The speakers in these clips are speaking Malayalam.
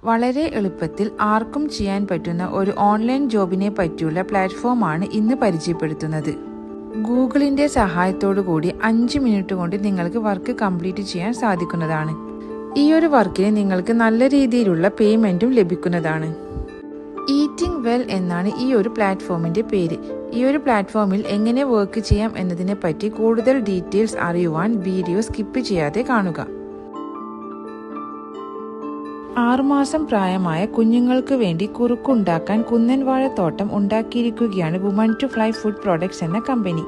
വളരെ എളുപ്പത്തിൽ ആർക്കും ചെയ്യാൻ പറ്റുന്ന ഒരു ഓൺലൈൻ ജോബിനെ പറ്റിയുള്ള പ്ലാറ്റ്ഫോമാണ് ഇന്ന് പരിചയപ്പെടുത്തുന്നത്. ഗൂഗിളിന്റെ സഹായത്തോടു കൂടി 5 മിനിറ്റ് കൊണ്ട് നിങ്ങൾക്ക് വർക്ക് കംപ്ലീറ്റ് ചെയ്യാൻ സാധിക്കുന്നതാണ്. ഈ ഒരു വർക്കിന് നിങ്ങൾക്ക് നല്ല രീതിയിലുള്ള പേയ്മെന്റും ലഭിക്കുന്നതാണ്. ഈറ്റിംഗ് വെൽ എന്നാണ് ഈ ഒരു പ്ലാറ്റ്ഫോമിന്റെ പേര്. ഈ ഒരു പ്ലാറ്റ്ഫോമിൽ എങ്ങനെ വർക്ക് ചെയ്യാം എന്നതിനെ പറ്റി കൂടുതൽ ഡീറ്റെയിൽസ് അറിയുവാൻ വീഡിയോ സ്കിപ്പ് ചെയ്യാതെ കാണുക. 6 മാസം പ്രായമായ കുഞ്ഞുങ്ങൾക്ക് വേണ്ടി കുറുക്കുണ്ടാക്കാൻ കുന്നൻവാഴത്തോട്ടം ഉണ്ടാക്കിയിരിക്കുകയാണ് Woman To Fly Food Products എന്ന കമ്പനി.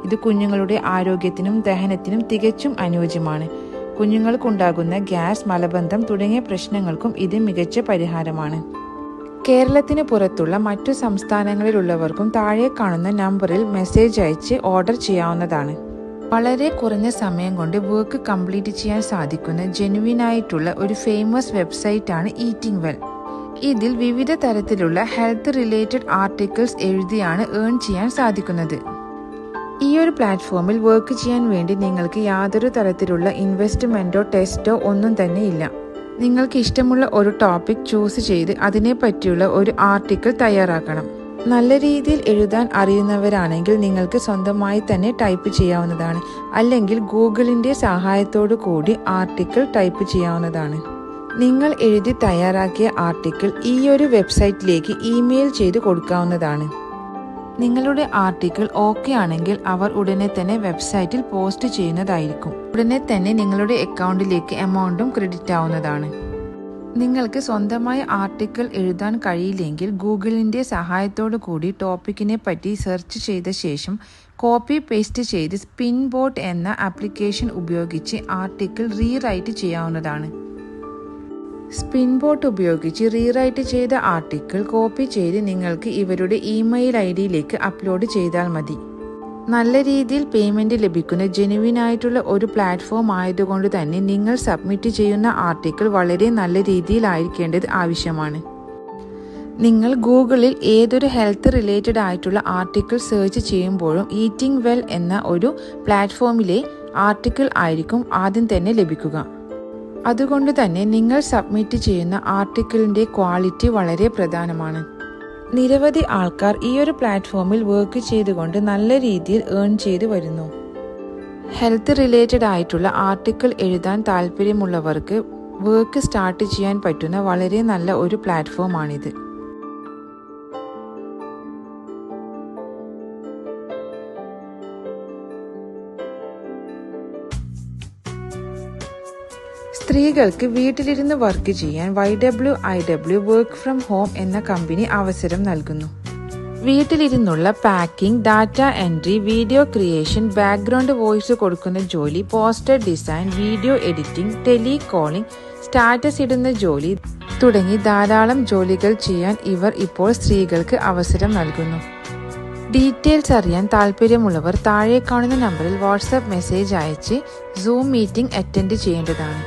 ഇത് കുഞ്ഞുങ്ങളുടെ ആരോഗ്യത്തിനും ദഹനത്തിനും തികച്ചും അനുയോജ്യമാണ്. കുഞ്ഞുങ്ങൾക്കുണ്ടാകുന്ന ഗ്യാസ്, മലബന്ധം തുടങ്ങിയ പ്രശ്നങ്ങൾക്കും ഇത് മികച്ച പരിഹാരമാണ്. കേരളത്തിന് പുറത്തുള്ള മറ്റു സംസ്ഥാനങ്ങളിലുള്ളവർക്കും താഴെ കാണുന്ന നമ്പറിൽ മെസ്സേജ് അയച്ച് ഓർഡർ ചെയ്യാവുന്നതാണ്. വളരെ കുറഞ്ഞ സമയം കൊണ്ട് വർക്ക് കംപ്ലീറ്റ് ചെയ്യാൻ സാധിക്കുന്ന ജെനുവിനായിട്ടുള്ള ഒരു ഫേമസ് വെബ്സൈറ്റാണ് ഈറ്റിംഗ് വെൽ. ഇതിൽ വിവിധ തരത്തിലുള്ള ഹെൽത്ത് റിലേറ്റഡ് ആർട്ടിക്കിൾസ് എഴുതിയാണ് ഏൺ ചെയ്യാൻ സാധിക്കുന്നത്. ഈ ഒരു പ്ലാറ്റ്ഫോമിൽ വർക്ക് ചെയ്യാൻ വേണ്ടി നിങ്ങൾക്ക് യാതൊരു തരത്തിലുള്ള ഇൻവെസ്റ്റ്മെന്റോ ടെസ്റ്റോ ഒന്നും തന്നെ ഇല്ല. നിങ്ങൾക്ക് ഇഷ്ടമുള്ള ഒരു ടോപ്പിക് ചൂസ് ചെയ്ത് അതിനെ പറ്റിയുള്ള ഒരു ആർട്ടിക്കിൾ തയ്യാറാക്കണം. നല്ല രീതിയിൽ എഴുതാൻ അറിയുന്നവരാണെങ്കിൽ നിങ്ങൾക്ക് സ്വന്തമായി തന്നെ ടൈപ്പ് ചെയ്യാവുന്നതാണ്. അല്ലെങ്കിൽ ഗൂഗിളിന്റെ സഹായത്തോടു കൂടി ആർട്ടിക്കിൾ ടൈപ്പ് ചെയ്യാവുന്നതാണ്. നിങ്ങൾ എഴുതി തയ്യാറാക്കിയ ആർട്ടിക്കിൾ ഈ ഒരു വെബ്സൈറ്റിലേക്ക് ഇമെയിൽ ചെയ്ത് കൊടുക്കാവുന്നതാണ്. നിങ്ങളുടെ ആർട്ടിക്കിൾ ഓക്കെ ആണെങ്കിൽ അവർ ഉടനെ തന്നെ വെബ്സൈറ്റിൽ പോസ്റ്റ് ചെയ്യുന്നതായിരിക്കും. ഉടനെ തന്നെ നിങ്ങളുടെ അക്കൗണ്ടിലേക്ക് എമൗണ്ടും ക്രെഡിറ്റ് ആവുന്നതാണ്. നിങ്ങൾക്ക് സ്വന്തമായി ആർട്ടിക്കിൾ എഴുതാൻ കഴിയില്ലെങ്കിൽ ഗൂഗിളിന്റെ സഹായത്തോടു കൂടി ടോപ്പിക്കിനെ പറ്റി സെർച്ച് ചെയ്ത ശേഷം കോപ്പി പേസ്റ്റ് ചെയ്ത് സ്പിൻ ബോട്ട് എന്ന ആപ്ലിക്കേഷൻ ഉപയോഗിച്ച് ആർട്ടിക്കിൾ റീറൈറ്റ് ചെയ്യാവുന്നതാണ്. സ്പിൻ ബോട്ട് ഉപയോഗിച്ച് റീറൈറ്റ് ചെയ്ത ആർട്ടിക്കിൾ കോപ്പി ചെയ്ത് നിങ്ങൾക്ക് ഇവരുടെ ഇമെയിൽ ഐഡിയിലേക്ക് അപ്ലോഡ് ചെയ്താൽ മതി. നല്ല രീതിയിൽ പേയ്മെന്റ് ലഭിക്കുന്ന ജെനുവിനായിട്ടുള്ള ഒരു പ്ലാറ്റ്ഫോം ആയതുകൊണ്ട് തന്നെ നിങ്ങൾ സബ്മിറ്റ് ചെയ്യുന്ന ആർട്ടിക്കിൾ വളരെ നല്ല രീതിയിലായിരിക്കേണ്ടത് ആവശ്യമാണ്. നിങ്ങൾ ഗൂഗിളിൽ ഏതൊരു ഹെൽത്ത് റിലേറ്റഡ് ആയിട്ടുള്ള ആർട്ടിക്കിൾ സെർച്ച് ചെയ്യുമ്പോഴും ഈറ്റിംഗ് വെൽ എന്ന ഒരു പ്ലാറ്റ്ഫോമിലെ ആർട്ടിക്കിൾ ആയിരിക്കും ആദ്യം തന്നെ ലഭിക്കുക. അതുകൊണ്ട് തന്നെ നിങ്ങൾ സബ്മിറ്റ് ചെയ്യുന്ന ആർട്ടിക്കിളിന്റെ ക്വാളിറ്റി വളരെ പ്രധാനമാണ്. നിരവധി ആൾക്കാർ ഈ ഒരു പ്ലാറ്റ്ഫോമിൽ വർക്ക് ചെയ്തുകൊണ്ട് നല്ല രീതിയിൽ ഏൺ ചെയ്തു വരുന്നു. ഹെൽത്ത് റിലേറ്റഡ് ആയിട്ടുള്ള ആർട്ടിക്കിൾ എഴുതാൻ താല്പര്യമുള്ളവർക്ക് വർക്ക് സ്റ്റാർട്ട് ചെയ്യാൻ പറ്റുന്ന വളരെ നല്ല ഒരു പ്ലാറ്റ്ഫോമാണിത്. സ്ത്രീകൾക്ക് വീട്ടിലിരുന്ന് വർക്ക് ചെയ്യാൻ YWIW വർക്ക് ഫ്രം ഹോം എന്ന കമ്പനി അവസരം നൽകുന്നു. വീട്ടിലിരുന്നുള്ള packing, data entry, video creation, background voice കൊടുക്കുന്ന ജോലി, poster design, video editing, tele calling, status ഇടുന്ന ജോലി തുടങ്ങി ധാരാളം ജോലികൾ ചെയ്യാൻ ഇവർ ഇപ്പോൾ സ്ത്രീകൾക്ക് അവസരം നൽകുന്നു. ഡീറ്റെയിൽസ് അറിയാൻ താല്പര്യമുള്ളവർ താഴെ കാണുന്ന നമ്പറിൽ വാട്സാപ്പ് മെസ്സേജ് അയച്ച് സൂം മീറ്റിംഗ് അറ്റൻഡ് ചെയ്യേണ്ടതാണ്.